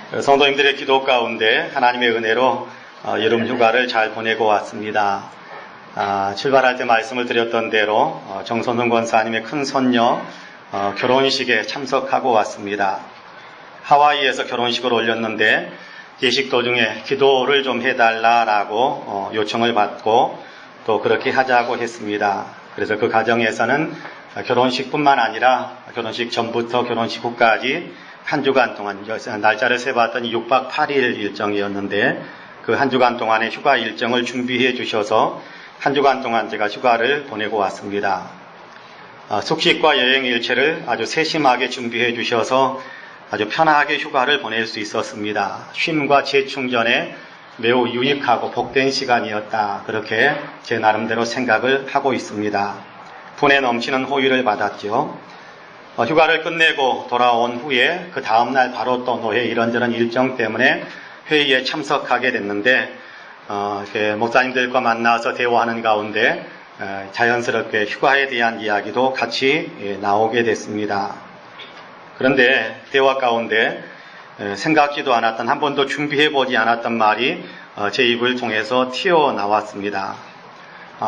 성도님들의 기도 가운데 하나님의 은혜로 여름 휴가를 잘 보내고 왔습니다. 출발할 때 말씀을 드렸던 대로 정선훈 권사님의 큰 손녀 결혼식에 참석하고 왔습니다. 하와이에서 결혼식을 올렸는데 예식 도중에 기도를 좀 해달라라고 요청을 받고 또 그렇게 하자고 했습니다. 그래서 그 가정에서는 결혼식뿐만 아니라 결혼식 전부터 결혼식 후까지 한 주간 동안, 날짜를 세봤더니 6박 8일 일정이었는데 그 한 주간 동안의 휴가 일정을 준비해 주셔서 한 주간 동안 제가 휴가를 보내고 왔습니다. 숙식과 여행 일체를 아주 세심하게 준비해 주셔서 아주 편하게 휴가를 보낼 수 있었습니다. 쉼과 재충전에 매우 유익하고 복된 시간이었다. 그렇게 제 나름대로 생각을 하고 있습니다. 분에 넘치는 호의를 받았죠. 휴가를 끝내고 돌아온 후에 그 다음날 바로 또 노회 이런저런 일정 때문에 회의에 참석하게 됐는데 목사님들과 만나서 대화하는 가운데 자연스럽게 휴가에 대한 이야기도 같이 나오게 됐습니다. 그런데 대화 가운데 생각지도 않았던, 한 번도 준비해보지 않았던 말이 제 입을 통해서 튀어나왔습니다.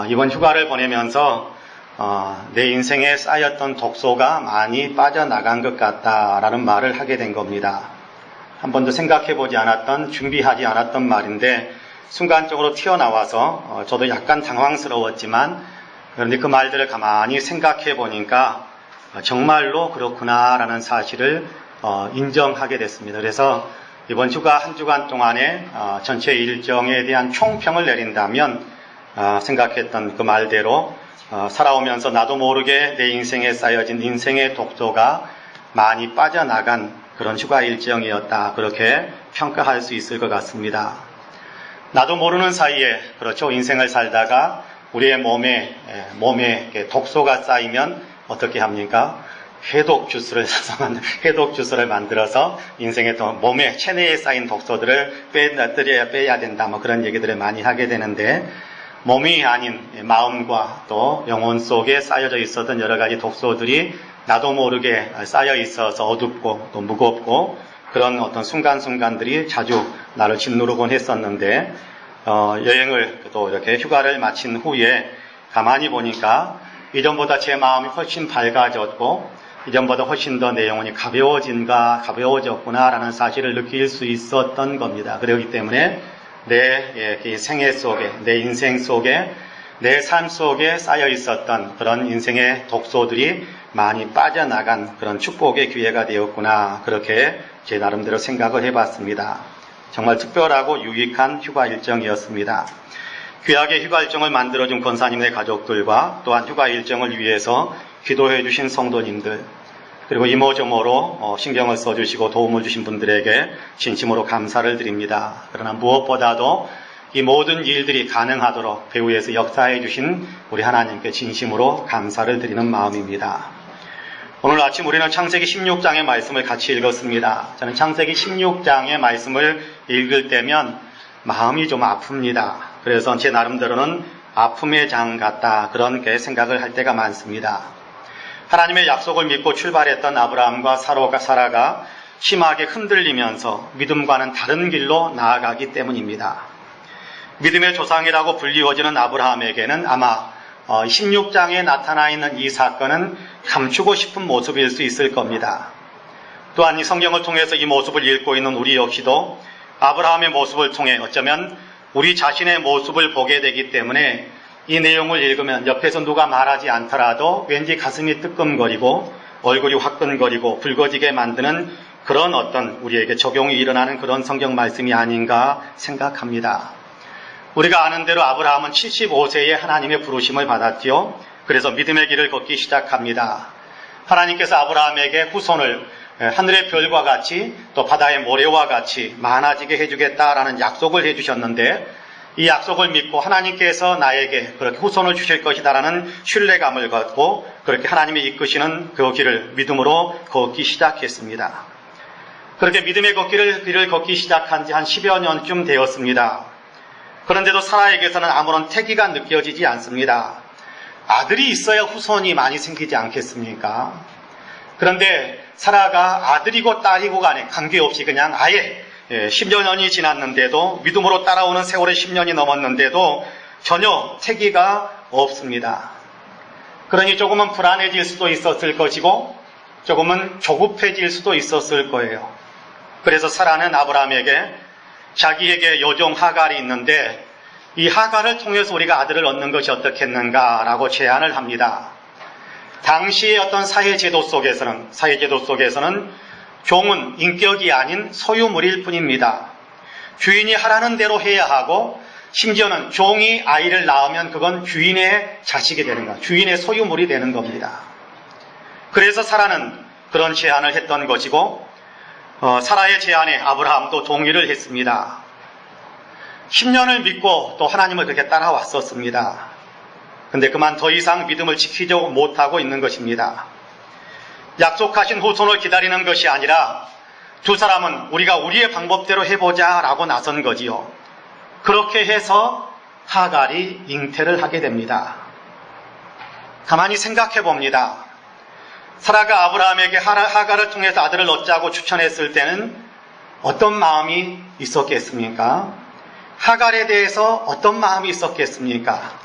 이번 휴가를 보내면서 내 인생에 쌓였던 독소가 많이 빠져나간 것 같다라는 말을 하게 된 겁니다. 한 번도 생각해보지 않았던, 준비하지 않았던 말인데 순간적으로 튀어나와서 저도 약간 당황스러웠지만, 그런데 그 말들을 가만히 생각해 보니까 정말로 그렇구나라는 사실을 인정하게 됐습니다. 그래서 이번 휴가 한 주간 동안의 전체 일정에 대한 총평을 내린다면 생각했던 그 말대로 살아오면서 나도 모르게 내 인생에 쌓여진 인생의 독소가 많이 빠져나간 그런 휴가 일정이었다. 그렇게 평가할 수 있을 것 같습니다. 나도 모르는 사이에, 그렇죠, 인생을 살다가 우리의 몸에 독소가 쌓이면 어떻게 합니까? 해독 주스를 만들어서 인생의 몸에, 체내에 쌓인 독소들을 빼야 된다. 그런 얘기들을 많이 하게 되는데, 몸이 아닌 마음과 또 영혼 속에 쌓여져 있었던 여러 가지 독소들이 나도 모르게 쌓여 있어서 어둡고 또 무겁고 그런 어떤 순간순간들이 자주 나를 짓누르곤 했었는데, 여행을 또 이렇게 휴가를 마친 후에 가만히 보니까 이전보다 제 마음이 훨씬 밝아졌고 이전보다 훨씬 더 내 영혼이 가벼워졌구나라는 사실을 느낄 수 있었던 겁니다. 그렇기 때문에 내 생애 속에, 내 인생 속에, 내 삶 속에 쌓여 있었던 그런 인생의 독소들이 많이 빠져나간 그런 축복의 기회가 되었구나. 그렇게 제 나름대로 생각을 해봤습니다. 정말 특별하고 유익한 휴가 일정이었습니다. 귀하게 휴가 일정을 만들어준 권사님의 가족들과 또한 휴가 일정을 위해서 기도해 주신 성도님들, 그리고 이모저모로 신경을 써주시고 도움을 주신 분들에게 진심으로 감사를 드립니다. 그러나 무엇보다도 이 모든 일들이 가능하도록 배후에서 역사해 주신 우리 하나님께 진심으로 감사를 드리는 마음입니다. 오늘 아침 우리는 창세기 16장의 말씀을 같이 읽었습니다. 저는 창세기 16장의 말씀을 읽을 때면 마음이 좀 아픕니다. 그래서 제 나름대로는 아픔의 장 같다, 그런 생각을 할 때가 많습니다. 하나님의 약속을 믿고 출발했던 아브라함과 사라가 심하게 흔들리면서 믿음과는 다른 길로 나아가기 때문입니다. 믿음의 조상이라고 불리워지는 아브라함에게는 아마 16장에 나타나 있는 이 사건은 감추고 싶은 모습일 수 있을 겁니다. 또한 이 성경을 통해서 이 모습을 읽고 있는 우리 역시도 아브라함의 모습을 통해 어쩌면 우리 자신의 모습을 보게 되기 때문에 이 내용을 읽으면 옆에서 누가 말하지 않더라도 왠지 가슴이 뜨끔거리고 얼굴이 화끈거리고 붉어지게 만드는 그런 어떤 우리에게 적용이 일어나는 그런 성경 말씀이 아닌가 생각합니다. 우리가 아는 대로 아브라함은 75세에 하나님의 부르심을 받았지요. 그래서 믿음의 길을 걷기 시작합니다. 하나님께서 아브라함에게 후손을 하늘의 별과 같이 또 바다의 모래와 같이 많아지게 해주겠다라는 약속을 해주셨는데, 이 약속을 믿고 하나님께서 나에게 그렇게 후손을 주실 것이다라는 신뢰감을 갖고 그렇게 하나님이 이끄시는 그 길을 믿음으로 걷기 시작했습니다. 그렇게 믿음의 길을 걷기 시작한 지 한 10여 년쯤 되었습니다. 그런데도 사라에게서는 아무런 태기가 느껴지지 않습니다. 아들이 있어야 후손이 많이 생기지 않겠습니까? 그런데 사라가 아들이고 딸이고 간에 관계없이 그냥 아예 10여 년이 지났는데도, 믿음으로 따라오는 세월의 10년이 넘었는데도 전혀 태기가 없습니다. 그러니 조금은 불안해질 수도 있었을 것이고 조금은 조급해질 수도 있었을 거예요. 그래서 사라는 아브라함에게 자기에게 여종 하갈이 있는데 이 하갈을 통해서 우리가 아들을 얻는 것이 어떻겠는가라고 제안을 합니다. 당시의 어떤 사회제도 속에서는 종은 인격이 아닌 소유물일 뿐입니다. 주인이 하라는 대로 해야 하고 심지어는 종이 아이를 낳으면 그건 주인의 자식이 되는 것, 주인의 소유물이 되는 겁니다. 그래서 사라는 그런 제안을 했던 것이고 사라의 제안에 아브라함도 동의를 했습니다. 10년을 믿고 또 하나님을 그렇게 따라왔었습니다. 근데 그만 더 이상 믿음을 지키지 못하고 있는 것입니다. 약속하신 후손을 기다리는 것이 아니라 두 사람은 우리가 우리의 방법대로 해보자 라고 나선 거지요. 그렇게 해서 하갈이 잉태를 하게 됩니다. 가만히 생각해 봅니다. 사라가 아브라함에게 하갈을 통해서 아들을 얻자고 추천했을 때는 어떤 마음이 있었겠습니까? 하갈에 대해서 어떤 마음이 있었겠습니까?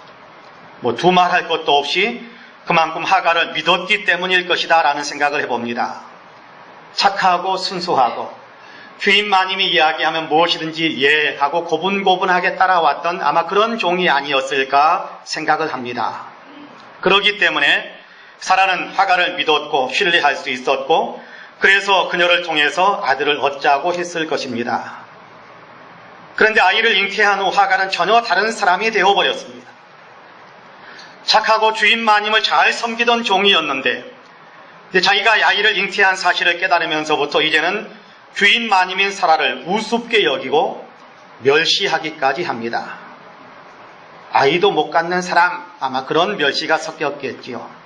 두말할 것도 없이 그만큼 하갈을 믿었기 때문일 것이다 라는 생각을 해봅니다. 착하고 순수하고 주인 마님이 이야기하면 무엇이든지 예 하고 고분고분하게 따라왔던 아마 그런 종이 아니었을까 생각을 합니다. 그렇기 때문에 사라는 하갈을 믿었고 신뢰할 수 있었고 그래서 그녀를 통해서 아들을 얻자고 했을 것입니다. 그런데 아이를 잉태한 후 하갈은 전혀 다른 사람이 되어버렸습니다. 착하고 주인 마님을 잘 섬기던 종이었는데 자기가 아이를 잉태한 사실을 깨달으면서부터 이제는 주인 마님인 사라를 우습게 여기고 멸시하기까지 합니다. 아이도 못 갖는 사람, 아마 그런 멸시가 섞였겠지요.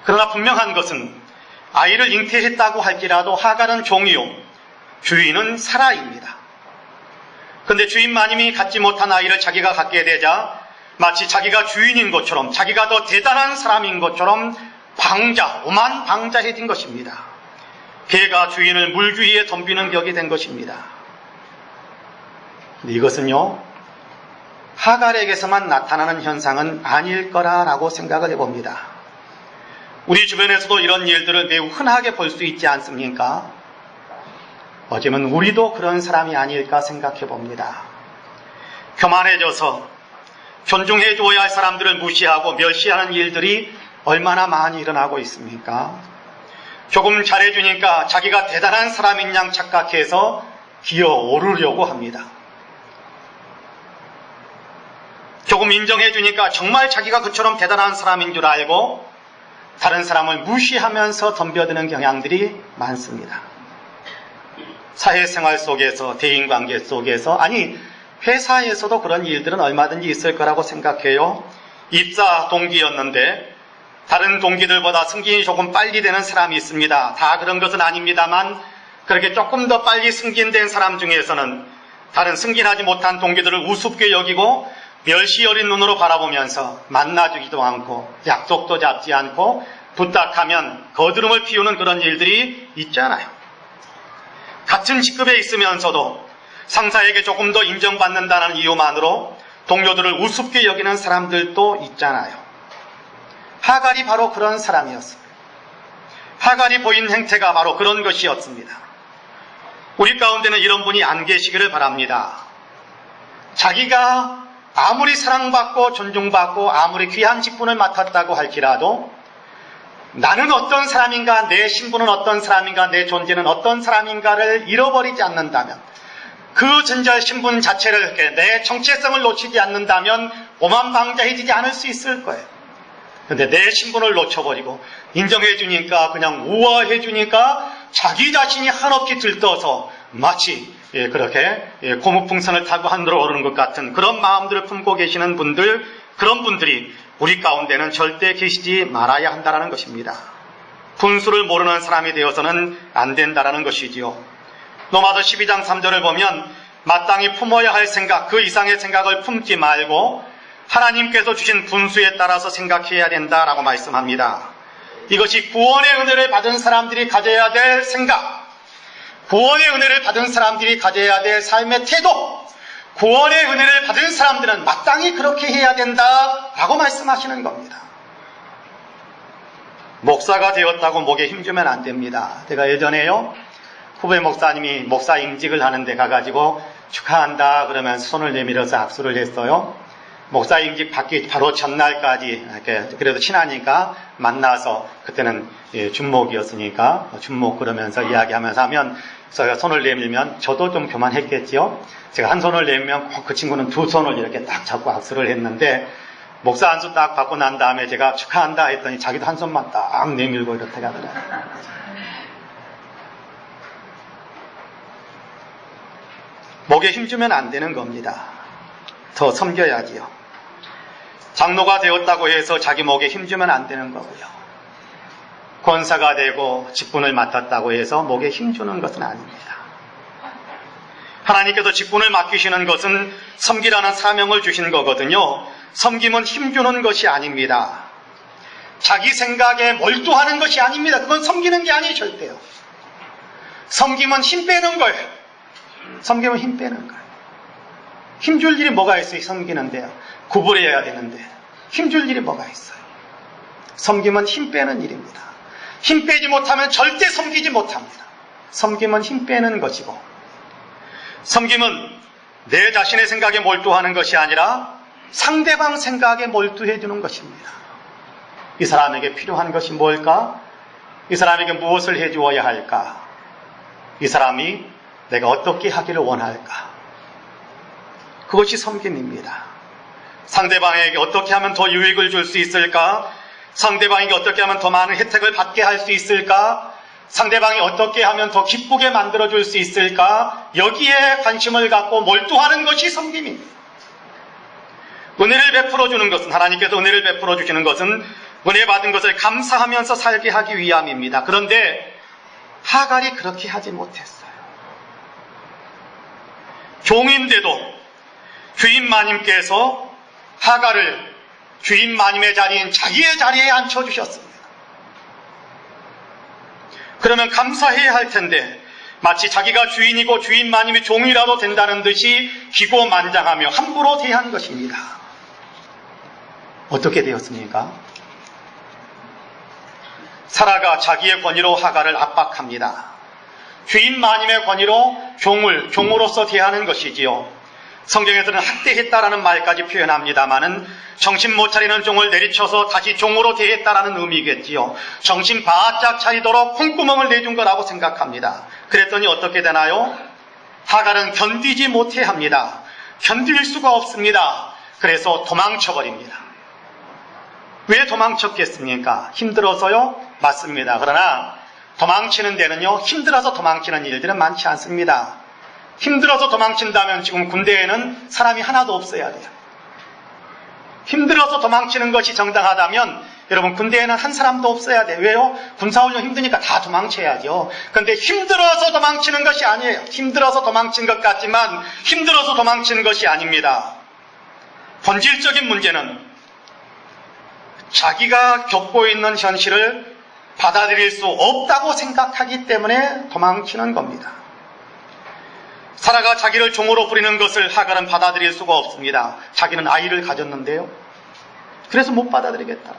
그러나 분명한 것은 아이를 잉태했다고 할지라도 하갈은 종이요, 주인은 사라입니다. 그런데 주인 마님이 갖지 못한 아이를 자기가 갖게 되자 마치 자기가 주인인 것처럼, 자기가 더 대단한 사람인 것처럼 오만 방자해진 것입니다. 개가 주인을 물주위에 덤비는 격이 된 것입니다. 이것은요, 하갈에게서만 나타나는 현상은 아닐 거라고 생각을 해봅니다. 우리 주변에서도 이런 일들을 매우 흔하게 볼 수 있지 않습니까? 어쩌면 우리도 그런 사람이 아닐까 생각해 봅니다. 교만해져서 존중해 줘야 할 사람들을 무시하고 멸시하는 일들이 얼마나 많이 일어나고 있습니까? 조금 잘해주니까 자기가 대단한 사람인 양 착각해서 기어오르려고 합니다. 조금 인정해주니까 정말 자기가 그처럼 대단한 사람인 줄 알고 다른 사람을 무시하면서 덤벼드는 경향들이 많습니다. 사회생활 속에서, 대인관계 속에서, 아니 회사에서도 그런 일들은 얼마든지 있을 거라고 생각해요. 입사 동기였는데 다른 동기들보다 승진이 조금 빨리 되는 사람이 있습니다. 다 그런 것은 아닙니다만 그렇게 조금 더 빨리 승진된 사람 중에서는 다른 승진하지 못한 동기들을 우습게 여기고 멸시 어린 눈으로 바라보면서 만나주지도 않고 약속도 잡지 않고 부탁하면 거드름을 피우는 그런 일들이 있잖아요. 같은 직급에 있으면서도 상사에게 조금 더 인정받는다는 이유만으로 동료들을 우습게 여기는 사람들도 있잖아요. 하갈이 바로 그런 사람이었습니다. 하갈이 보인 행태가 바로 그런 것이었습니다. 우리 가운데는 이런 분이 안 계시기를 바랍니다. 자기가 아무리 사랑받고 존중받고 아무리 귀한 직분을 맡았다고 할지라도 나는 어떤 사람인가, 내 신분은 어떤 사람인가, 내 존재는 어떤 사람인가를 잃어버리지 않는다면, 그 존재 신분 자체를, 내 정체성을 놓치지 않는다면 오만방자해지지 않을 수 있을 거예요. 그런데 내 신분을 놓쳐버리고 인정해주니까, 그냥 우아해주니까 자기 자신이 한없이 들떠서 마치 그렇게 고무풍선을 타고 하늘로 오르는 것 같은 그런 마음들을 품고 계시는 분들, 그런 분들이 우리 가운데는 절대 계시지 말아야 한다는 것입니다. 분수를 모르는 사람이 되어서는 안 된다는 것이지요. 로마서 12장 3절을 보면 마땅히 품어야 할 생각, 그 이상의 생각을 품지 말고 하나님께서 주신 분수에 따라서 생각해야 된다라고 말씀합니다. 이것이 구원의 은혜를 받은 사람들이 가져야 될 생각, 구원의 은혜를 받은 사람들이 가져야 될 삶의 태도, 구원의 은혜를 받은 사람들은 마땅히 그렇게 해야 된다라고 말씀하시는 겁니다. 목사가 되었다고 목에 힘주면 안 됩니다. 제가 예전에요, 후배 목사님이 목사 임직을 하는데 가가지고 축하한다 그러면서 손을 내밀어서 악수를 했어요. 목사 임직 받기 바로 전날까지 이렇게 그래도 친하니까 만나서, 그때는 준목이었으니까 준목 그러면서 이야기하면서 하면 제가 손을 내밀면 저도 좀 교만했겠지요. 제가 한 손을 내밀면 그 친구는 두 손을 이렇게 딱 잡고 악수를 했는데, 목사 한 손 딱 받고 난 다음에 제가 축하한다 했더니 자기도 한 손만 딱 내밀고 이렇게 하더라고요. 목에 힘주면 안 되는 겁니다. 더 섬겨야지요. 장로가 되었다고 해서 자기 목에 힘주면 안 되는 거고요. 권사가 되고 직분을 맡았다고 해서 목에 힘주는 것은 아닙니다. 하나님께서 직분을 맡기시는 것은 섬기라는 사명을 주신 거거든요. 섬김은 힘주는 것이 아닙니다. 자기 생각에 몰두하는 것이 아닙니다. 그건 섬기는 게 아니에요, 절대요. 섬김은 힘 빼는 거예요. 섬기면 힘 빼는 거예요. 힘줄 일이 뭐가 있어요? 섬기는데요. 구부려야 되는데 힘줄 일이 뭐가 있어요? 섬김은 힘 빼는 일입니다. 힘 빼지 못하면 절대 섬기지 못합니다. 섬김은 힘 빼는 것이고, 섬김은 내 자신의 생각에 몰두하는 것이 아니라 상대방 생각에 몰두해 주는 것입니다. 이 사람에게 필요한 것이 뭘까? 이 사람에게 무엇을 해 주어야 할까? 이 사람이 내가 어떻게 하기를 원할까? 그것이 섬김입니다. 상대방에게 어떻게 하면 더 유익을 줄 수 있을까? 상대방에게 어떻게 하면 더 많은 혜택을 받게 할 수 있을까? 상대방이 어떻게 하면 더 기쁘게 만들어줄 수 있을까? 여기에 관심을 갖고 몰두하는 것이 섬김입니다. 은혜를 베풀어 주는 것은, 하나님께서 은혜를 베풀어 주시는 것은 은혜 받은 것을 감사하면서 살게 하기 위함입니다. 그런데 하갈이 그렇게 하지 못했어요. 종인데도 주인 마님께서 하갈을 주인 마님의 자리인 자기의 자리에 앉혀주셨습니다. 그러면 감사해야 할 텐데 마치 자기가 주인이고 주인 마님이 종이라도 된다는 듯이 기고만장하며 함부로 대한 것입니다. 어떻게 되었습니까? 사라가 자기의 권위로 하갈을 압박합니다. 주인 마님의 권위로 종으로서 대하는 것이지요. 성경에서는 학대했다라는 말까지 표현합니다마는 정신 못 차리는 종을 내리쳐서 다시 종으로 대했다라는 의미겠지요. 정신 바짝 차리도록 콩구멍을 내준 거라고 생각합니다. 그랬더니 어떻게 되나요? 하갈은 견디지 못해 합니다. 견딜 수가 없습니다. 그래서 도망쳐버립니다. 왜 도망쳤겠습니까? 힘들어서요? 맞습니다. 그러나 도망치는 데는요, 힘들어서 도망치는 일들은 많지 않습니다. 힘들어서 도망친다면 지금 군대에는 사람이 하나도 없어야 돼요. 힘들어서 도망치는 것이 정당하다면 여러분 군대에는 한 사람도 없어야 돼요. 왜요? 군사훈련 힘드니까 다 도망쳐야죠. 그런데 힘들어서 도망치는 것이 아니에요. 힘들어서 도망친 것 같지만 힘들어서 도망치는 것이 아닙니다. 본질적인 문제는 자기가 겪고 있는 현실을 받아들일 수 없다고 생각하기 때문에 도망치는 겁니다. 사라가 자기를 종으로 부리는 것을 하갈은 받아들일 수가 없습니다. 자기는 아이를 가졌는데요. 그래서 못 받아들이겠다.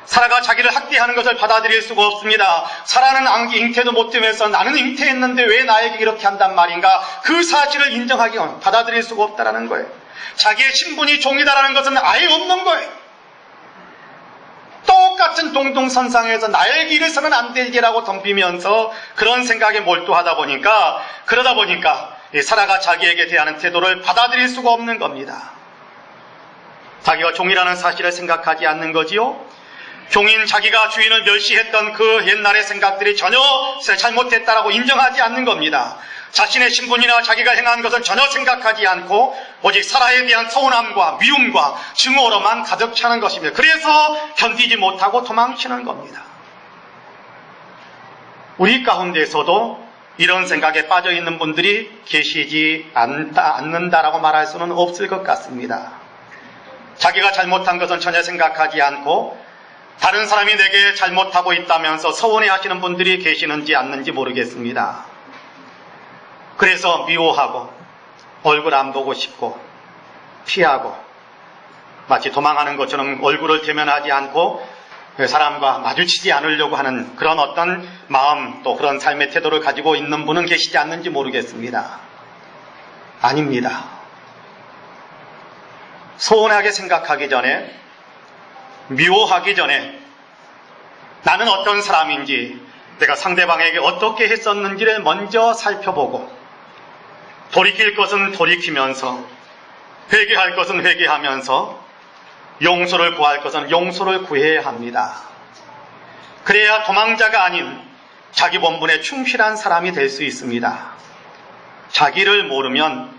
사라가 자기를 학대하는 것을 받아들일 수가 없습니다. 사라는 잉태도 못 되면서 나는 잉태했는데 왜 나에게 이렇게 한단 말인가? 그 사실을 인정하기 받아들일 수가 없다라는 거예요. 자기의 신분이 종이다라는 것은 아예 없는 거예요. 똑같은 동동선상에서 나의 길에서는 안 되리라고 덤비면서 그런 생각에 몰두하다 보니까, 그러다 보니까 사라가 자기에게 대하는 태도를 받아들일 수가 없는 겁니다. 자기가 종이라는 사실을 생각하지 않는 거지요. 종인 자기가 주인을 멸시했던 그 옛날의 생각들이 전혀 잘못됐다라고 인정하지 않는 겁니다. 자신의 신분이나 자기가 행한 것은 전혀 생각하지 않고 오직 사라에 대한 서운함과 미움과 증오로만 가득 차는 것입니다. 그래서 견디지 못하고 도망치는 겁니다. 우리 가운데서도 이런 생각에 빠져 있는 분들이 계시지 않는다라고 말할 수는 없을 것 같습니다. 자기가 잘못한 것은 전혀 생각하지 않고 다른 사람이 내게 잘못하고 있다면서 서운해하시는 분들이 계시는지 않는지 모르겠습니다. 그래서 미워하고 얼굴 안 보고 싶고 피하고 마치 도망하는 것처럼 얼굴을 대면하지 않고 사람과 마주치지 않으려고 하는 그런 어떤 마음, 또 그런 삶의 태도를 가지고 있는 분은 계시지 않는지 모르겠습니다. 아닙니다. 소원하게 생각하기 전에, 미워하기 전에 나는 어떤 사람인지, 내가 상대방에게 어떻게 했었는지를 먼저 살펴보고, 돌이킬 것은 돌이키면서, 회개할 것은 회개하면서, 용서를 구할 것은 용서를 구해야 합니다. 그래야 도망자가 아닌 자기 본분에 충실한 사람이 될 수 있습니다. 자기를 모르면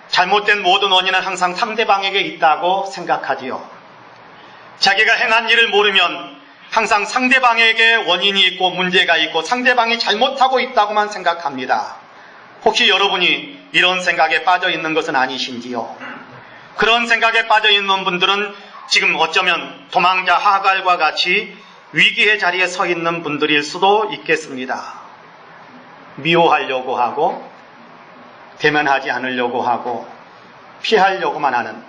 잘못된 모든 원인은 항상 상대방에게 있다고 생각하지요. 자기가 행한 일을 모르면 항상 상대방에게 원인이 있고 문제가 있고 상대방이 잘못하고 있다고만 생각합니다. 혹시 여러분이 이런 생각에 빠져 있는 것은 아니신지요? 그런 생각에 빠져 있는 분들은 지금 어쩌면 도망자 하갈과 같이 위기의 자리에 서 있는 분들일 수도 있겠습니다. 미워하려고 하고 대면하지 않으려고 하고 피하려고만 하는,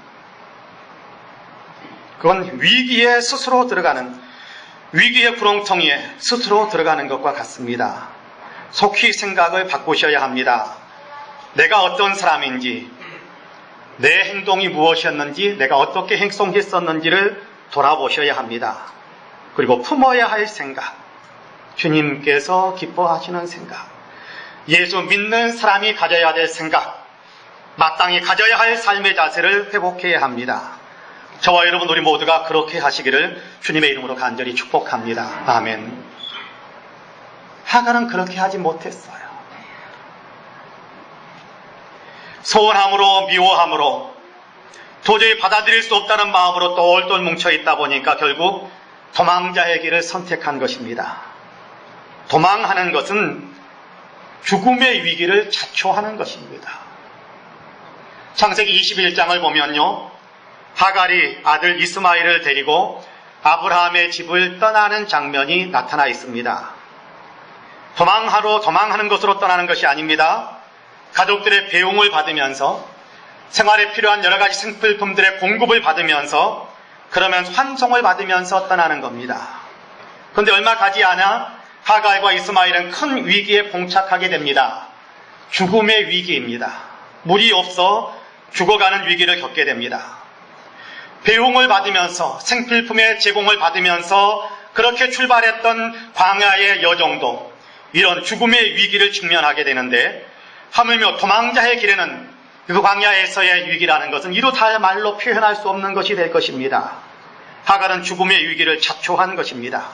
그건 위기에 스스로 들어가는, 위기의 구렁텅이에 스스로 들어가는 것과 같습니다. 속히 생각을 바꾸셔야 합니다. 내가 어떤 사람인지, 내 행동이 무엇이었는지, 내가 어떻게 행동했었는지를 돌아보셔야 합니다. 그리고 품어야 할 생각, 주님께서 기뻐하시는 생각, 예수 믿는 사람이 가져야 될 생각, 마땅히 가져야 할 삶의 자세를 회복해야 합니다. 저와 여러분 우리 모두가 그렇게 하시기를 주님의 이름으로 간절히 축복합니다. 아멘. 하갈은 그렇게 하지 못했어요. 소원함으로 미워함으로 도저히 받아들일 수 없다는 마음으로 똘똘 뭉쳐있다 보니까 결국 도망자의 길을 선택한 것입니다. 도망하는 것은 죽음의 위기를 자초하는 것입니다. 창세기 21장을 보면요, 하갈이 아들 이스마엘을 데리고 아브라함의 집을 떠나는 장면이 나타나 있습니다. 도망하는 것으로 떠나는 것이 아닙니다. 가족들의 배웅을 받으면서 생활에 필요한 여러 가지 생필품들의 공급을 받으면서 그러면서 환송을 받으면서 떠나는 겁니다. 그런데 얼마 가지 않아 하갈과 이스마엘은 큰 위기에 봉착하게 됩니다. 죽음의 위기입니다. 물이 없어 죽어가는 위기를 겪게 됩니다. 배웅을 받으면서 생필품의 제공을 받으면서 그렇게 출발했던 광야의 여정도 이런 죽음의 위기를 직면하게 되는데, 하물며 도망자의 길에는 그 광야에서의 위기라는 것은 이루 다 말로 표현할 수 없는 것이 될 것입니다. 하갈은 죽음의 위기를 자초한 것입니다.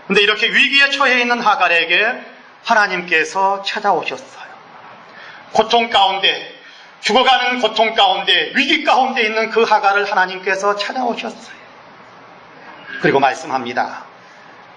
그런데 이렇게 위기에 처해 있는 하갈에게 하나님께서 찾아오셨어요. 고통 가운데, 죽어가는 고통 가운데, 위기 가운데 있는 그 하갈을 하나님께서 찾아오셨어요. 그리고 말씀합니다.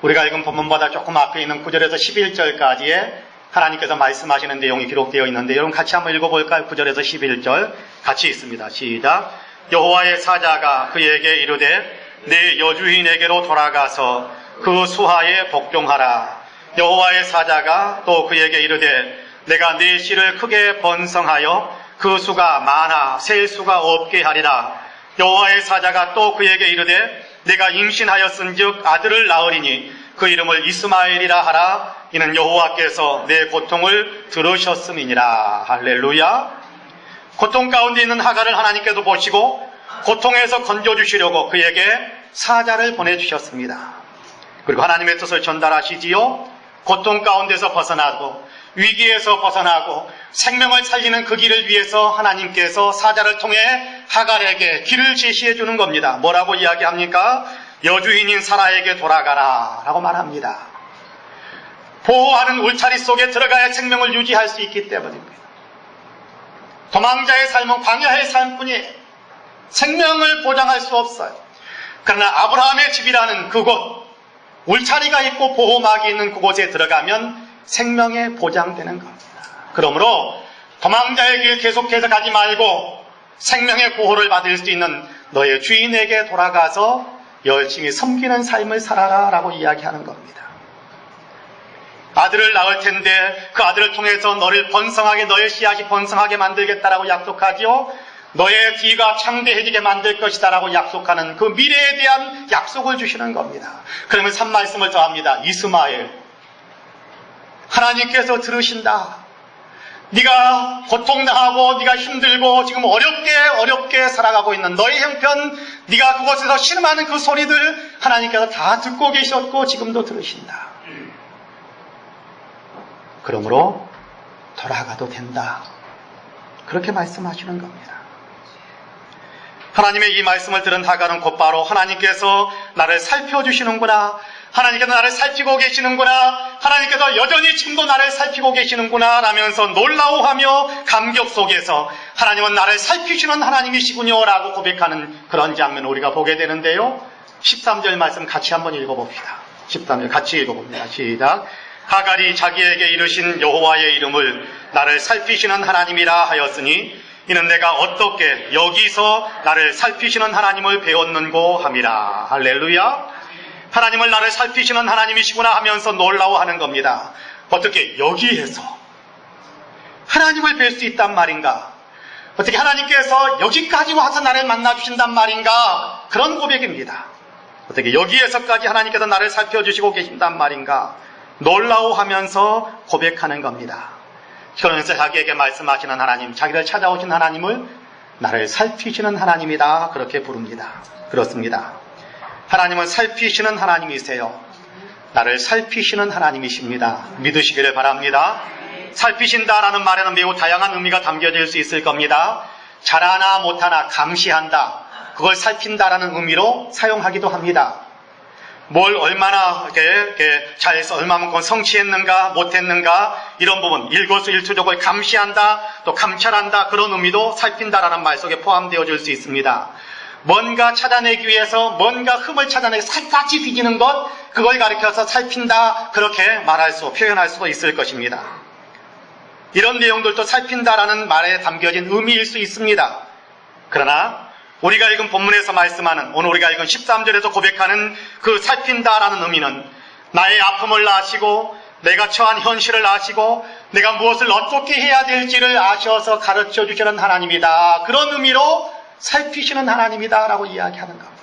우리가 읽은 본문보다 조금 앞에 있는 9절에서 11절까지의 하나님께서 말씀하시는 내용이 기록되어 있는데, 여러분 같이 한번 읽어볼까요? 9절에서 11절 같이 있습니다. 시작. 여호와의 사자가 그에게 이르되 내 여주인에게로 돌아가서 그 수하에 복종하라. 여호와의 사자가 또 그에게 이르되 내가 네 씨를 크게 번성하여 그 수가 많아 셀 수가 없게 하리라. 여호와의 사자가 또 그에게 이르되 내가 임신하였은즉 아들을 낳으리니 그 이름을 이스마엘이라 하라. 이는 여호와께서 내 고통을 들으셨음이니라. 할렐루야. 고통 가운데 있는 하갈을 하나님께서 보시고 고통에서 건져주시려고 그에게 사자를 보내주셨습니다. 그리고 하나님의 뜻을 전달하시지요. 고통 가운데서 벗어나고 위기에서 벗어나고 생명을 살리는 그 길을 위해서 하나님께서 사자를 통해 하갈에게 길을 제시해 주는 겁니다. 뭐라고 이야기합니까? 여주인인 사라에게 돌아가라 라고 말합니다. 보호하는 울타리 속에 들어가야 생명을 유지할 수 있기 때문입니다. 도망자의 삶은 광야의 삶뿐이에요. 생명을 보장할 수 없어요. 그러나 아브라함의 집이라는 그곳, 울타리가 있고 보호막이 있는 그곳에 들어가면 생명에 보장되는 겁니다. 그러므로 도망자의 길 계속해서 가지 말고 생명의 보호를 받을 수 있는 너의 주인에게 돌아가서 열심히 섬기는 삶을 살아라 라고 이야기하는 겁니다. 아들을 낳을 텐데 그 아들을 통해서 너를 번성하게, 너의 씨앗이 번성하게 만들겠다라고 약속하지요. 너의 뒤가 창대해지게 만들 것이다 라고 약속하는 그 미래에 대한 약속을 주시는 겁니다. 그러면서 한 말씀을 더 합니다. 이스마엘, 하나님께서 들으신다. 네가 고통당하고 네가 힘들고 지금 어렵게 살아가고 있는 너의 형편, 네가 그곳에서 신음하는 그 소리들 하나님께서 다 듣고 계셨고 지금도 들으신다. 그러므로 돌아가도 된다. 그렇게 말씀하시는 겁니다. 하나님의 이 말씀을 들은 하갈은 곧바로 하나님께서 나를 살펴주시는구나, 하나님께서 나를 살피고 계시는구나, 하나님께서 여전히 지금도 나를 살피고 계시는구나 라면서 놀라워하며 감격 속에서 하나님은 나를 살피시는 하나님이시군요 라고 고백하는 그런 장면을 우리가 보게 되는데요. 13절 말씀 같이 한번 읽어봅시다. 13절 같이 읽어봅니다. 시작. 하갈이 자기에게 이르신 여호와의 이름을 나를 살피시는 하나님이라 하였으니 이는 내가 어떻게 여기서 나를 살피시는 하나님을 배웠는고 함이라. 할렐루야. 하나님을 나를 살피시는 하나님이시구나 하면서 놀라워하는 겁니다. 어떻게 여기에서 하나님을 뵐 수 있단 말인가? 어떻게 하나님께서 여기까지 와서 나를 만나주신단 말인가? 그런 고백입니다. 어떻게 여기에서까지 하나님께서 나를 살펴주시고 계신단 말인가? 놀라워하면서 고백하는 겁니다. 그러면서 자기에게 말씀하시는 하나님, 자기를 찾아오신 하나님을 나를 살피시는 하나님이다 그렇게 부릅니다. 그렇습니다. 하나님은 살피시는 하나님이세요. 나를 살피시는 하나님이십니다. 믿으시기를 바랍니다. 살피신다라는 말에는 매우 다양한 의미가 담겨질 수 있을 겁니다. 잘하나 못하나 감시한다, 그걸 살핀다라는 의미로 사용하기도 합니다. 뭘 얼마나 잘해서 얼마만큼 성취했는가 못했는가 이런 부분, 일거수일투족을 감시한다, 또 감찰한다, 그런 의미도 살핀다라는 말 속에 포함되어질 수 있습니다. 뭔가 찾아내기 위해서 뭔가 흠을 찾아내서 살짝지 뒤지는 것, 그걸 가리켜서 살핀다 그렇게 표현할 수도 있을 것입니다. 이런 내용들도 살핀다라는 말에 담겨진 의미일 수 있습니다. 그러나 우리가 읽은 본문에서 말씀하는, 오늘 우리가 읽은 13절에서 고백하는 그 살핀다라는 의미는 나의 아픔을 아시고 내가 처한 현실을 아시고 내가 무엇을 어떻게 해야 될지를 아셔서 가르쳐 주시는 하나님이다, 그런 의미로 살피시는 하나님이다 라고 이야기하는 겁니다.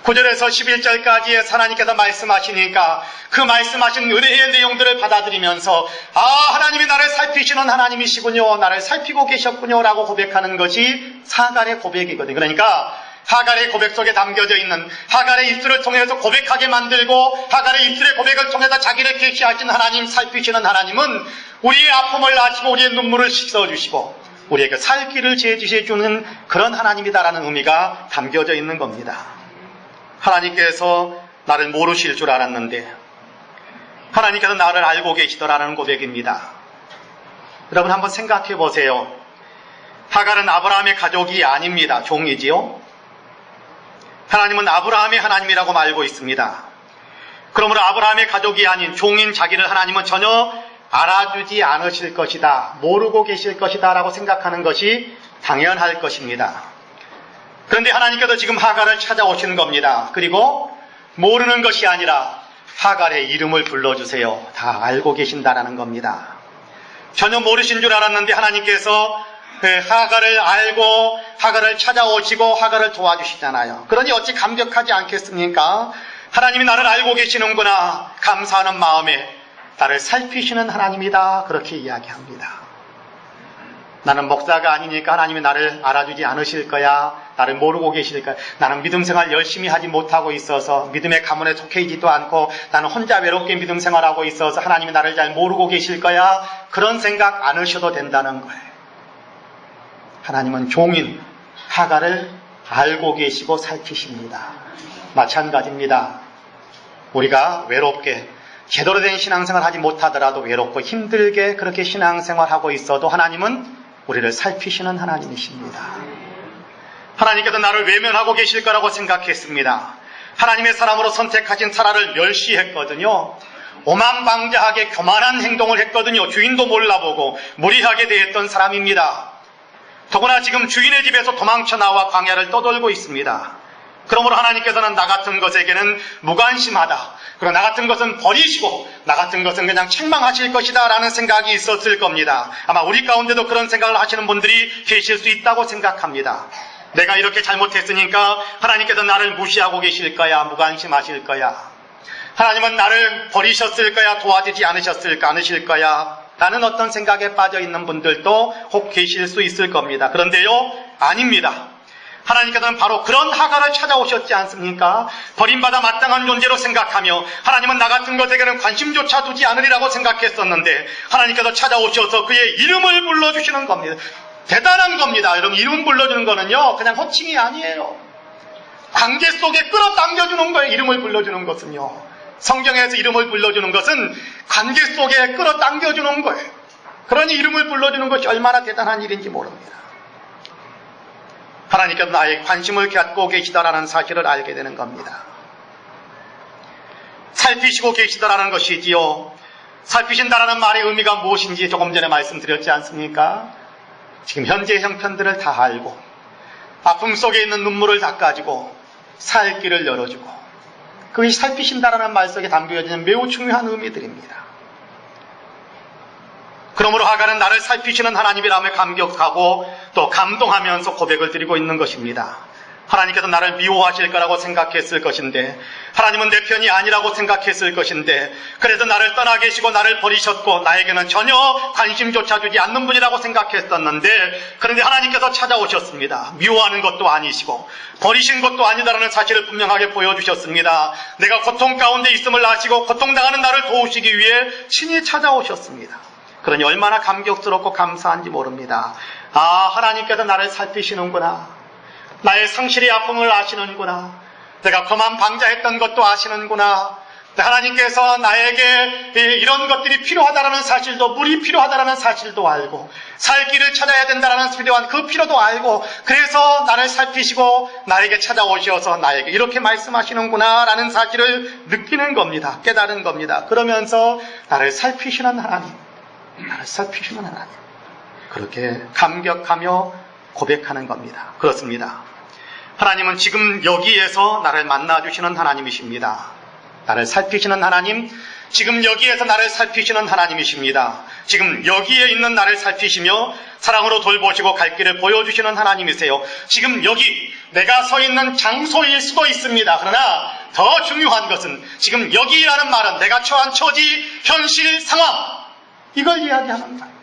9절에서 11절까지의 하나님께서 말씀하시니까 그 말씀하신 은혜의 내용들을 받아들이면서 하나님이 나를 살피시는 하나님이시군요, 나를 살피고 계셨군요 라고 고백하는 것이 하갈의 고백이거든요. 그러니까 하갈의 고백 속에 담겨져 있는, 하갈의 입술을 통해서 고백하게 만들고 하갈의 입술의 고백을 통해서 자기를 계시하신 하나님, 살피시는 하나님은 우리의 아픔을 아시고 우리의 눈물을 씻어주시고 우리에게 살 길을 제시해주는 그런 하나님이다라는 의미가 담겨져 있는 겁니다. 하나님께서 나를 모르실 줄 알았는데 하나님께서 나를 알고 계시더라는 고백입니다. 여러분 한번 생각해 보세요. 하갈은 아브라함의 가족이 아닙니다. 종이지요. 하나님은 아브라함의 하나님이라고 말고 있습니다. 그러므로 아브라함의 가족이 아닌 종인 자기를 하나님은 전혀 알아주지 않으실 것이다, 모르고 계실 것이다 라고 생각하는 것이 당연할 것입니다. 그런데 하나님께서 지금 하갈을 찾아오시는 겁니다. 그리고 모르는 것이 아니라 하갈의 이름을 불러주세요, 다 알고 계신다라는 겁니다. 전혀 모르신 줄 알았는데 하나님께서 하갈을 알고 하갈을 찾아오시고 하갈을 도와주시잖아요. 그러니 어찌 감격하지 않겠습니까? 하나님이 나를 알고 계시는구나, 감사하는 마음에 나를 살피시는 하나님이다 그렇게 이야기합니다. 나는 목사가 아니니까 하나님이 나를 알아주지 않으실 거야, 나를 모르고 계실 거야, 나는 믿음 생활 열심히 하지 못하고 있어서 믿음의 가문에 속해 있지도 않고 나는 혼자 외롭게 믿음 생활하고 있어서 하나님이 나를 잘 모르고 계실 거야, 그런 생각 안 하셔도 된다는 거예요. 하나님은 종인 하갈을 알고 계시고 살피십니다. 마찬가지입니다. 우리가 외롭게 제대로 된 신앙생활 하지 못하더라도 외롭고 힘들게 그렇게 신앙생활하고 있어도 하나님은 우리를 살피시는 하나님이십니다. 하나님께서 나를 외면하고 계실 거라고 생각했습니다. 하나님의 사람으로 선택하신 사라를 멸시했거든요. 오만방자하게 교만한 행동을 했거든요. 주인도 몰라보고 무리하게 대했던 사람입니다. 더구나 지금 주인의 집에서 도망쳐 나와 광야를 떠돌고 있습니다. 그러므로 하나님께서는 나 같은 것에게는 무관심하다. 그리고 나 같은 것은 버리시고 나 같은 것은 그냥 책망하실 것이다 라는 생각이 있었을 겁니다. 아마 우리 가운데도 그런 생각을 하시는 분들이 계실 수 있다고 생각합니다. 내가 이렇게 잘못했으니까 하나님께서 나를 무시하고 계실 거야, 무관심하실 거야. 하나님은 나를 버리셨을 거야, 도와주지 않으실 거야 라는 어떤 생각에 빠져 있는 분들도 혹 계실 수 있을 겁니다. 그런데요, 아닙니다. 하나님께서는 바로 그런 하가를 찾아오셨지 않습니까? 버림받아 마땅한 존재로 생각하며 하나님은 나 같은 것에게는 관심조차 두지 않으리라고 생각했었는데 하나님께서 찾아오셔서 그의 이름을 불러주시는 겁니다. 대단한 겁니다. 여러분, 이름 불러주는 거는요, 그냥 호칭이 아니에요. 관계 속에 끌어당겨주는 거예요. 이름을 불러주는 것은요. 성경에서 이름을 불러주는 것은 관계 속에 끌어당겨주는 거예요. 그러니 이름을 불러주는 것이 얼마나 대단한 일인지 모릅니다. 하나님께서 나의 관심을 갖고 계시다라는 사실을 알게 되는 겁니다. 살피시고 계시다라는 것이지요. 살피신다라는 말의 의미가 무엇인지 조금 전에 말씀드렸지 않습니까? 지금 현재의 형편들을 다 알고 아픔 속에 있는 눈물을 닦아주고 살 길을 열어주고 그것이 살피신다라는 말 속에 담겨있는 매우 중요한 의미들입니다. 그러므로 하갈은 나를 살피시는 하나님이라며 감격하고 또 감동하면서 고백을 드리고 있는 것입니다. 하나님께서 나를 미워하실 거라고 생각했을 것인데 하나님은 내 편이 아니라고 생각했을 것인데 그래서 나를 떠나 계시고 나를 버리셨고 나에게는 전혀 관심조차 주지 않는 분이라고 생각했었는데 그런데 하나님께서 찾아오셨습니다. 미워하는 것도 아니시고 버리신 것도 아니다라는 사실을 분명하게 보여주셨습니다. 내가 고통 가운데 있음을 아시고 고통당하는 나를 도우시기 위해 친히 찾아오셨습니다. 그러니 얼마나 감격스럽고 감사한지 모릅니다. 아, 하나님께서 나를 살피시는구나. 나의 상실의 아픔을 아시는구나. 내가 그만 방자했던 것도 아시는구나. 하나님께서 나에게 이런 것들이 필요하다라는 사실도, 물이 필요하다라는 사실도 알고 살 길을 찾아야 된다라는 필요한 그 필요도 알고 그래서 나를 살피시고 나에게 찾아오셔서 나에게 이렇게 말씀하시는구나 라는 사실을 느끼는 겁니다. 깨달은 겁니다. 그러면서 나를 살피시는 하나님, 나를 살피시는 하나님, 그렇게 감격하며 고백하는 겁니다. 그렇습니다. 하나님은 지금 여기에서 나를 만나주시는 하나님이십니다. 나를 살피시는 하나님, 지금 여기에서 나를 살피시는 하나님이십니다. 지금 여기에 있는 나를 살피시며 사랑으로 돌보시고 갈 길을 보여주시는 하나님이세요. 지금 여기 내가 서 있는 장소일 수도 있습니다. 그러나 더 중요한 것은 지금 여기라는 말은 내가 처한 처지, 현실, 상황, 이걸 이야기하는 거예요.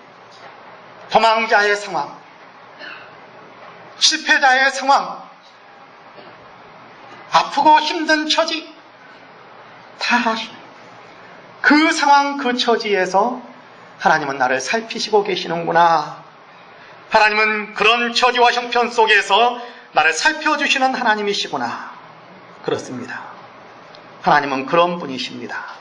도망자의 상황, 실패자의 상황, 아프고 힘든 처지 다 그 상황 그 처지에서 하나님은 나를 살피시고 계시는구나. 하나님은 그런 처지와 형편 속에서 나를 살펴주시는 하나님이시구나. 그렇습니다. 하나님은 그런 분이십니다.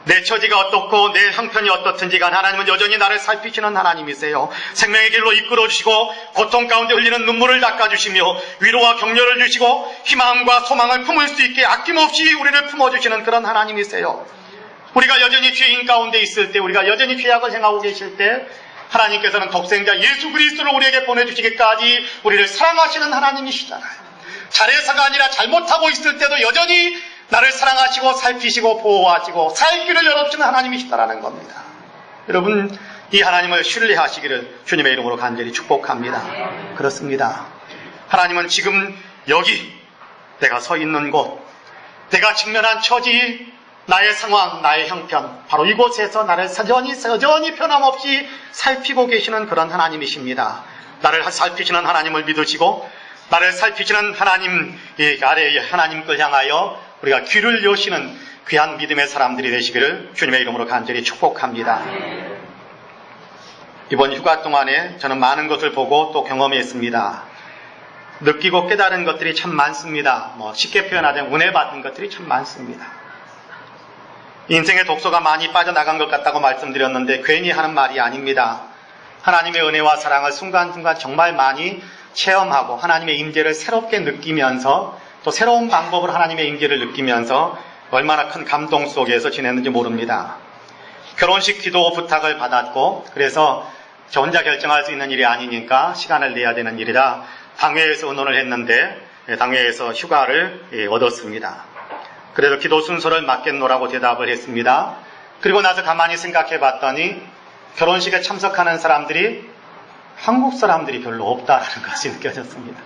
내 처지가 어떻고 내 형편이 어떻든지 간 하나님은 여전히 나를 살피시는 하나님이세요. 생명의 길로 이끌어주시고 고통 가운데 흘리는 눈물을 닦아주시며 위로와 격려를 주시고 희망과 소망을 품을 수 있게 아낌없이 우리를 품어주시는 그런 하나님이세요. 우리가 여전히 죄인 가운데 있을 때, 우리가 여전히 죄악을 행하고 계실 때 하나님께서는 독생자 예수 그리스도를 우리에게 보내주시기까지 우리를 사랑하시는 하나님이시잖아요. 잘해서가 아니라 잘못하고 있을 때도 여전히 나를 사랑하시고 살피시고 보호하시고 살 길을 열어주시는 하나님이시다라는 겁니다. 여러분, 이 하나님을 신뢰하시기를 주님의 이름으로 간절히 축복합니다. 그렇습니다. 하나님은 지금 여기 내가 서 있는 곳, 내가 직면한 처지, 나의 상황, 나의 형편, 바로 이곳에서 나를 여전히 변함없이 살피고 계시는 그런 하나님이십니다. 나를 살피시는 하나님을 믿으시고 나를 살피시는 하나님 아래의 하나님을 향하여 우리가 귀를 여시는 귀한 믿음의 사람들이 되시기를 주님의 이름으로 간절히 축복합니다. 이번 휴가 동안에 저는 많은 것을 보고 또 경험했습니다. 느끼고 깨달은 것들이 참 많습니다. 쉽게 표현하자면 은혜 받은 것들이 참 많습니다. 인생의 독소가 많이 빠져나간 것 같다고 말씀드렸는데 괜히 하는 말이 아닙니다. 하나님의 은혜와 사랑을 순간순간 정말 많이 체험하고 하나님의 임재를 새롭게 느끼면서 또 새로운 방법으로 하나님의 임재를 느끼면서 얼마나 큰 감동 속에서 지냈는지 모릅니다. 결혼식 기도 부탁을 받았고 그래서 저 혼자 결정할 수 있는 일이 아니니까 시간을 내야 되는 일이라 당회에서 의논을 했는데 당회에서 휴가를 얻었습니다. 그래서 기도 순서를 맡겠노라고 대답을 했습니다. 그리고 나서 가만히 생각해 봤더니 결혼식에 참석하는 사람들이 한국 사람들이 별로 없다라는 것이 느껴졌습니다.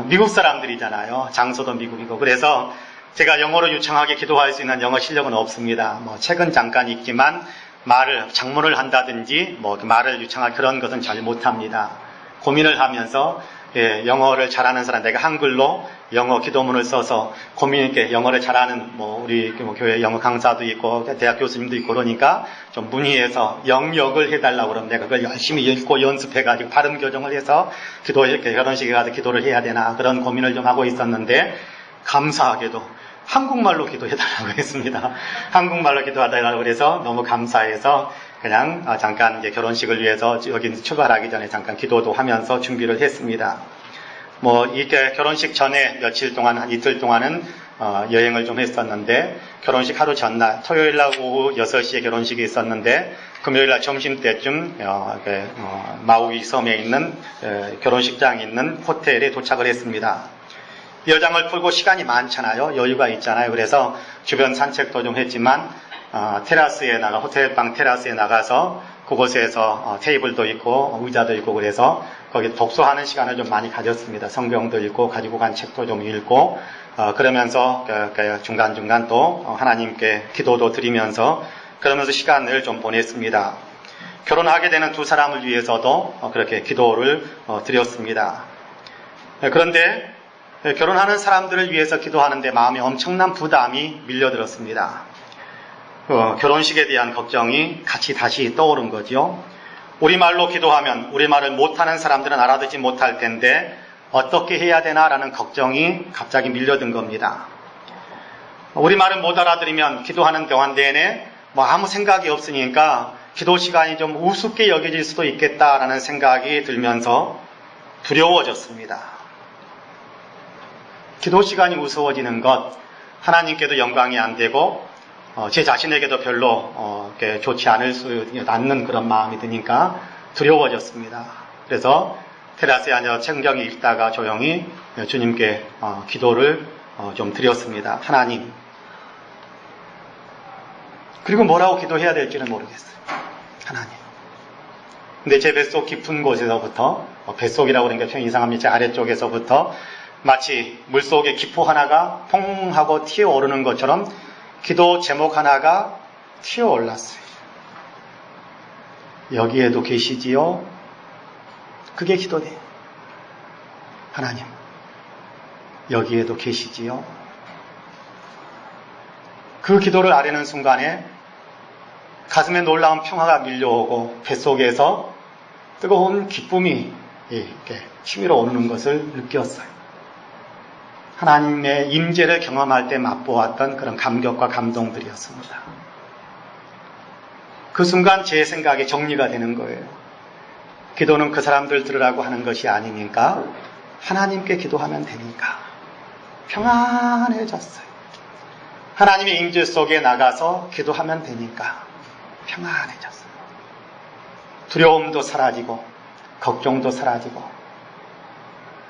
미국 사람들이잖아요. 장소도 미국이고. 그래서 제가 영어로 유창하게 기도할 수 있는 영어 실력은 없습니다. 책은 잠깐 읽지만 장문을 한다든지 말을 유창하게 그런 것은 잘 못합니다. 고민을 하면서 영어를 잘하는 사람, 내가 한글로 영어 기도문을 써서 고민 있게 영어를 잘하는 우리 교회 영어 강사도 있고 대학 교수님도 있고 그러니까 좀 문의해서 영역을 해달라고 그러면 내가 그걸 열심히 읽고 연습해가지고 발음 교정을 해서 결혼식에 가서 기도를 해야 되나 그런 고민을 좀 하고 있었는데 감사하게도 한국말로 기도해달라고 했습니다. 한국말로 기도하달라고 그래서 너무 감사해서 그냥 잠깐 이제 결혼식을 위해서 여기 출발하기 전에 잠깐 기도도 하면서 준비를 했습니다. 이렇게 결혼식 전에 며칠 동안, 한 이틀 동안은 여행을 좀 했었는데 결혼식 하루 전날 토요일날 오후 6시에 결혼식이 있었는데 금요일날 점심때쯤 마우이 섬에 있는 결혼식장이 있는 호텔에 도착을 했습니다. 여장을 풀고 시간이 많잖아요. 여유가 있잖아요. 그래서 주변 산책도 좀 했지만 호텔방 테라스에 나가서 그곳에서 테이블도 있고 의자도 있고 그래서 거기 독서하는 시간을 좀 많이 가졌습니다. 성경도 읽고 가지고 간 책도 좀 읽고 그러면서 중간중간 또 하나님께 기도도 드리면서 그러면서 시간을 좀 보냈습니다. 결혼하게 되는 두 사람을 위해서도 그렇게 기도를 드렸습니다. 그런데 결혼하는 사람들을 위해서 기도하는데 마음에 엄청난 부담이 밀려들었습니다. 결혼식에 대한 걱정이 같이 다시 떠오른 거죠. 우리말로 기도하면 우리말을 못하는 사람들은 알아듣지 못할 텐데 어떻게 해야 되나라는 걱정이 갑자기 밀려든 겁니다. 우리말을 못 알아들으면 기도하는 동안 내내 아무 생각이 없으니까 기도 시간이 좀 우습게 여겨질 수도 있겠다라는 생각이 들면서 두려워졌습니다. 기도 시간이 우스워지는 것, 하나님께도 영광이 안 되고 제 자신에게도 별로 좋지 않는 그런 마음이 드니까 두려워졌습니다. 그래서 테라스에 앉아서 성경 읽다가 조용히 주님께 기도를 좀 드렸습니다. 하나님. 그리고 뭐라고 기도해야 될지는 모르겠어요. 하나님. 근데 제 뱃속 깊은 곳에서부터 뱃속이라고 그러니까 좀 이상합니다. 제 아래쪽에서부터 마치 물속에 기포 하나가 퐁 하고 튀어오르는 것처럼 기도 제목 하나가 튀어올랐어요. 여기에도 계시지요? 그게 기도돼요. 하나님, 여기에도 계시지요? 그 기도를 아뢰는 순간에 가슴에 놀라운 평화가 밀려오고 뱃속에서 뜨거운 기쁨이 이렇게 치밀어 오르는 것을 느꼈어요. 하나님의 임재를 경험할 때 맛보았던 그런 감격과 감동들이었습니다. 그 순간 제 생각이 정리가 되는 거예요. 기도는 그 사람들 들으라고 하는 것이 아니니까 하나님께 기도하면 되니까 평안해졌어요. 하나님의 임재 속에 나가서 기도하면 되니까 평안해졌어요. 두려움도 사라지고 걱정도 사라지고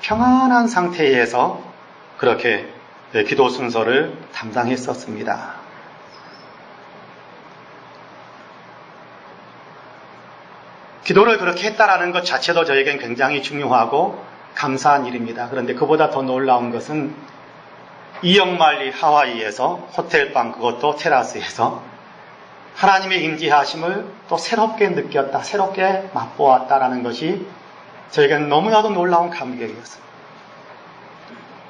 평안한 상태에서 그렇게 기도 순서를 담당했었습니다. 기도를 그렇게 했다라는 것 자체도 저에겐 굉장히 중요하고 감사한 일입니다. 그런데 그보다 더 놀라운 것은 이역만리 하와이에서 호텔방 그것도 테라스에서 하나님의 임재하심을 또 새롭게 느꼈다, 새롭게 맛보았다라는 것이 저에겐 너무나도 놀라운 감격이었습니다.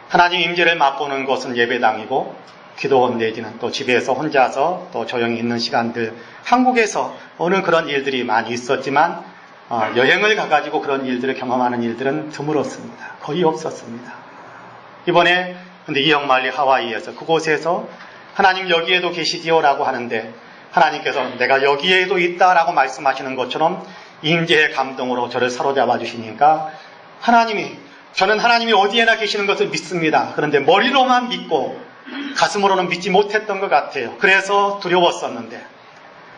하나님 임재를 맛보는 곳은 예배당이고 기도원 내지는 또 집에서 혼자서 또 조용히 있는 시간들, 한국에서 어느 그런 일들이 많이 있었지만 여행을 가가지고 그런 일들을 경험하는 일들은 드물었습니다. 거의 없었습니다. 이번에 근데 이역만리 하와이에서 그곳에서 하나님 여기에도 계시지요 라고 하는데 하나님께서 내가 여기에도 있다라고 말씀하시는 것처럼 임재의 감동으로 저를 사로잡아 주시니까 저는 하나님이 어디에나 계시는 것을 믿습니다. 그런데 머리로만 믿고 가슴으로는 믿지 못했던 것 같아요. 그래서 두려웠었는데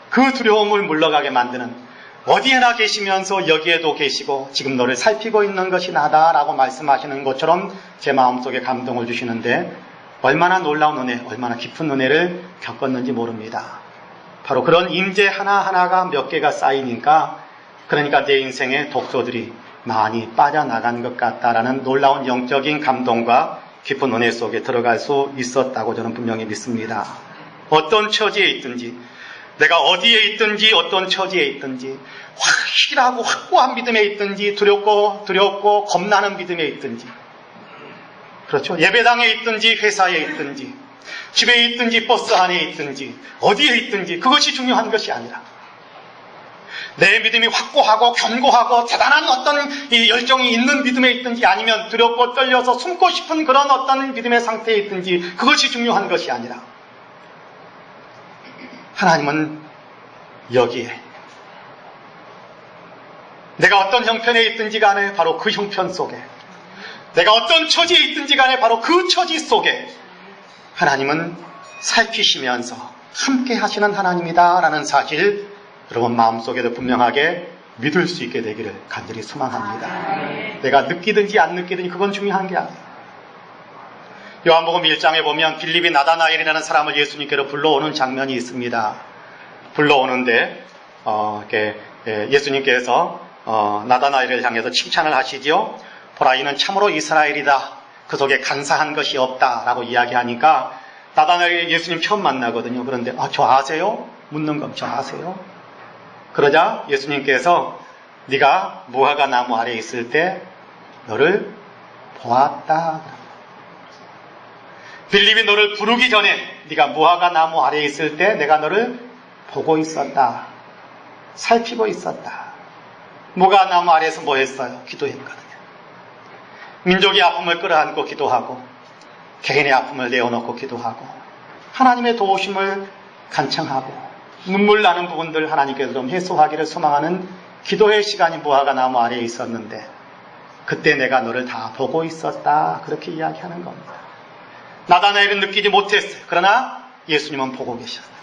그 두려움을 물러가게 만드는 어디에나 계시면서 여기에도 계시고 지금 너를 살피고 있는 것이 나다라고 말씀하시는 것처럼 제 마음속에 감동을 주시는데 얼마나 놀라운 은혜, 얼마나 깊은 은혜를 겪었는지 모릅니다. 바로 그런 임재 하나하나가 몇 개가 쌓이니까 그러니까 내 인생의 독소들이 많이 빠져나간 것 같다라는 놀라운 영적인 감동과 깊은 은혜 속에 들어갈 수 있었다고 저는 분명히 믿습니다. 어떤 처지에 있든지 내가 어디에 있든지 어떤 처지에 있든지 확실하고 확고한 믿음에 있든지 두렵고 겁나는 믿음에 있든지 그렇죠. 예배당에 있든지 회사에 있든지 집에 있든지 버스 안에 있든지 어디에 있든지 그것이 중요한 것이 아니라 내 믿음이 확고하고 견고하고 대단한 어떤 이 열정이 있는 믿음에 있든지 아니면 두렵고 떨려서 숨고 싶은 그런 어떤 믿음의 상태에 있든지 그것이 중요한 것이 아니라 하나님은 여기에 내가 어떤 형편에 있든지 간에 바로 그 형편 속에 내가 어떤 처지에 있든지 간에 바로 그 처지 속에 하나님은 살피시면서 함께 하시는 하나님이다라는 사실 여러분 마음속에도 분명하게 믿을 수 있게 되기를 간절히 소망합니다. 내가 느끼든지 안 느끼든지 그건 중요한 게 아니에요. 요한복음 1장에 보면 빌립이 나다나엘이라는 사람을 예수님께로 불러오는 장면이 있습니다. 불러오는데 예수님께서 나다나엘을 향해서 칭찬을 하시지요. 보라 이는 참으로 이스라엘이다. 그 속에 간사한 것이 없다라고 이야기하니까 나다나엘이 예수님 처음 만나거든요. 그런데 저 아세요? 묻는 겁니다. 저 아세요? 그러자 예수님께서 네가 무화과 나무 아래에 있을 때 너를 보았다. 빌립이 너를 부르기 전에 네가 무화과 나무 아래에 있을 때 내가 너를 보고 있었다. 살피고 있었다. 무화과 나무 아래에서 뭐 했어요? 기도했거든요. 민족의 아픔을 끌어안고 기도하고 개인의 아픔을 내어놓고 기도하고 하나님의 도우심을 간청하고 눈물 나는 부분들 하나님께서 좀 해소하기를 소망하는 기도의 시간이 무화과 나무 아래에 있었는데 그때 내가 너를 다 보고 있었다. 그렇게 이야기하는 겁니다. 나다나엘은 느끼지 못했어요. 그러나 예수님은 보고 계셨어요.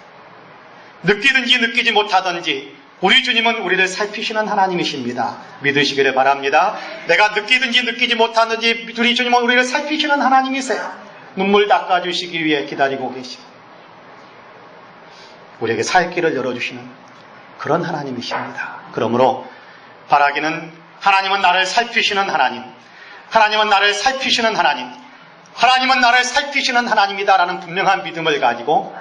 느끼든지 느끼지 못하든지 우리 주님은 우리를 살피시는 하나님이십니다. 믿으시기를 바랍니다. 내가 느끼든지 느끼지 못하든지 우리 주님은 우리를 살피시는 하나님이세요. 눈물 닦아주시기 위해 기다리고 계시고 우리에게 살 길을 열어주시는 그런 하나님이십니다. 그러므로 바라기는 하나님은 나를 살피시는 하나님, 하나님은 나를 살피시는 하나님, 하나님은 나를 살피시는 하나님이다라는 분명한 믿음을 가지고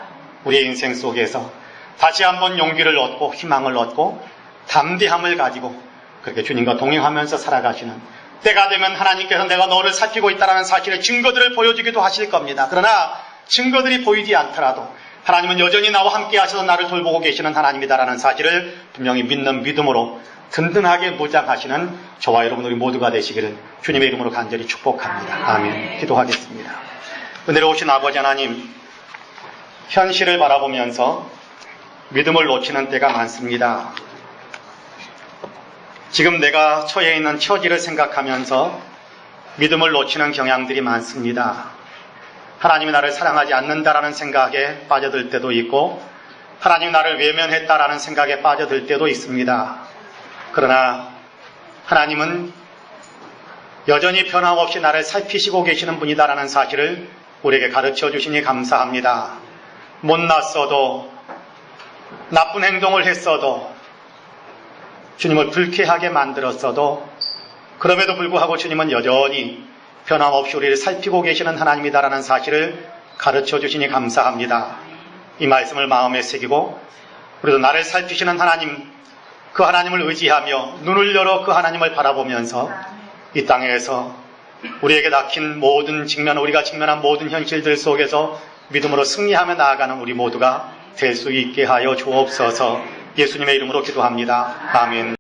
우리의 인생 속에서 다시 한번 용기를 얻고 희망을 얻고 담대함을 가지고 그렇게 주님과 동행하면서 살아가시는 때가 되면 하나님께서 내가 너를 살피고 있다는 사실의 증거들을 보여주기도 하실 겁니다. 그러나 증거들이 보이지 않더라도 하나님은 여전히 나와 함께 하셔서 나를 돌보고 계시는 하나님이다라는 사실을 분명히 믿는 믿음으로 든든하게 무장하시는 저와 여러분 우리 모두가 되시기를 주님의 이름으로 간절히 축복합니다. 아멘. 기도하겠습니다. 은혜로우신 아버지 하나님, 현실을 바라보면서 믿음을 놓치는 때가 많습니다. 지금 내가 처해 있는 처지를 생각하면서 믿음을 놓치는 경향들이 많습니다. 하나님이 나를 사랑하지 않는다라는 생각에 빠져들 때도 있고 하나님이 나를 외면했다라는 생각에 빠져들 때도 있습니다. 그러나 하나님은 여전히 변함없이 나를 살피시고 계시는 분이다라는 사실을 우리에게 가르쳐 주시니 감사합니다. 못났어도 나쁜 행동을 했어도 주님을 불쾌하게 만들었어도 그럼에도 불구하고 주님은 여전히 변함없이 우리를 살피고 계시는 하나님이다라는 사실을 가르쳐 주시니 감사합니다. 이 말씀을 마음에 새기고 우리도 나를 살피시는 하나님, 그 하나님을 의지하며 눈을 열어 그 하나님을 바라보면서 이 땅에서 우리에게 닥친 모든 우리가 직면한 모든 현실들 속에서 믿음으로 승리하며 나아가는 우리 모두가 될 수 있게 하여 주옵소서. 예수님의 이름으로 기도합니다. 아멘.